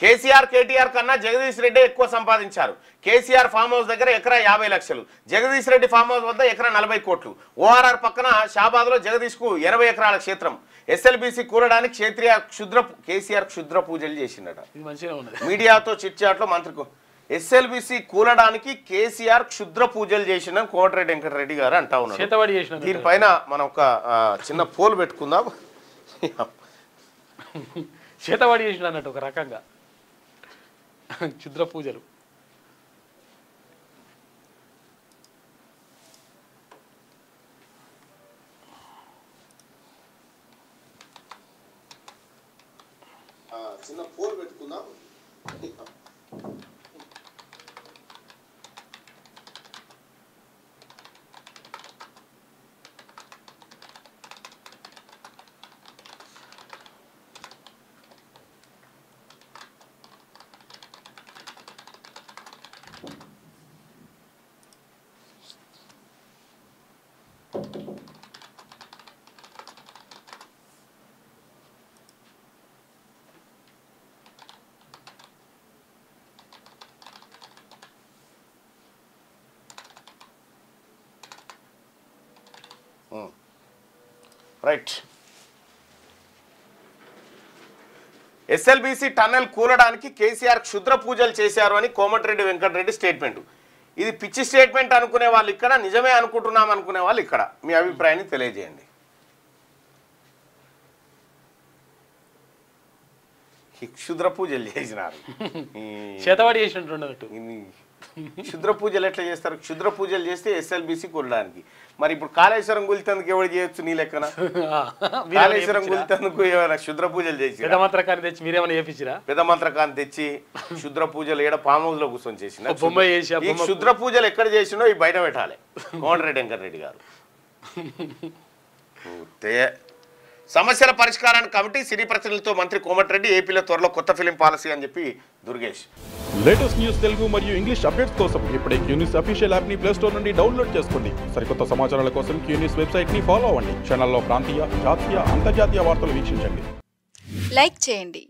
కేసీఆర్ కేటీఆర్ కన్నా జగదీష్ రెడ్డి ఎక్కువ సంపాదించారు. కేసీఆర్ ఫామ్ హౌస్ దగ్గర ఎకరా 50 లక్షలు, జగదీష్ రెడ్డి ఫామ్ హౌస్ వద్ద ఎకరా 40 కోట్లు. ఓఆర్ఆర్ పక్కన షాబాద్లో జగదీష్కు 80 ఎకరాల క్షేత్రం. ఎస్ఎల్బీసీ కూలడానికి క్షేత్రీయ కేసీఆర్ క్షుద్ర పూజలు చేసిందట. మీడియాతో చిట్చాట్లో మంత్రికి ఎస్ఎల్బీసీ కూలడానికి కేసీఆర్ క్షుద్ర పూజలు చేసిందని కోమటిరెడ్డి వెంకటరెడ్డి గారు అంటా ఉన్నారు. దీనిపైన మనం ఒక చిన్న పోల్ పెట్టుకుందాం. చేతవాడి చేసిన అన్నట్టు ఒక రకంగా క్షుద్ర పూజలు. చిన్న పోల్ పెట్టుకుందాం. రైట్. ఎస్ఎల్బీసీ టన్నెల్ కూలడానికి కేసీఆర్ క్షుద్ర పూజలు చేశారు అని కోమటిరెడ్డి వెంకటరెడ్డి స్టేట్మెంట్. ఇది పిచ్చి స్టేట్మెంట్ అనుకునే వాళ్ళు ఇక్కడ, నిజమే అనుకుంటున్నాం అనుకునే వాళ్ళు ఇక్కడ. మీ అభిప్రాయాన్ని తెలియజేయండి. క్షుద్ర పూజలు చేసినారు, చేతవాడి చేసినట్టు. క్షుద్ర పూజలు ఎట్లా చేస్తారు? క్షుద్ర పూజలు చేస్తే ఎస్ఎల్బీసీ కూలడానికి. మరి ఇప్పుడు కాళేశ్వరం గుల్తేందుకు ఎవరు చేయొచ్చు? నీ లెక్కన కాళేశ్వరం గుల్తేందుకు ఏమైనా క్షుద్ర పూజలు చేసి పెద్ద మంత్రకాన్ని తెచ్చి మీరేమైనా చేపించిరా? పెద్ద మంత్రకాన్ని తెచ్చి క్షుద్ర పూజలు ఏడ ఫామ్ హౌస్ లో కూర్చొని చేసిన బొమ్మ చేసి ఈ క్షుద్ర పూజలు ఎక్కడ చేసినో ఈ బయట పెట్టాలి కోమటిరెడ్డి వెంకటరెడ్డి గారు. సమస్యల పరిష్కారానికి కమిటీ, సినీ ప్రతినిధులతో మంత్రి కోమటిరెడ్డి. ఏపీలో త్వరలో కొత్త ఫిలిం పాలసీ అని చెప్పి దుర్గేష్. లేటెస్ట్ న్యూస్ తెలుగు మరియు ఇంగ్లీష్ అప్డేట్స్ కోసం ఇప్పుడే క్యూన్యూస్ అఫీషియల్ యాప్ ని ప్లే స్టోర్ నుండి డౌన్లోడ్ చేసుకోండి. సరికొత్త సమాచారాల కోసం క్యూన్యూస్ వెబ్సైట్ ని ఫాలో అవ్వండి. ఛానల్లో ప్రాంతీయ, జాతీయ, అంతర్జాతీయ వార్తలు వీక్షించండి. లైక్ చేయండి.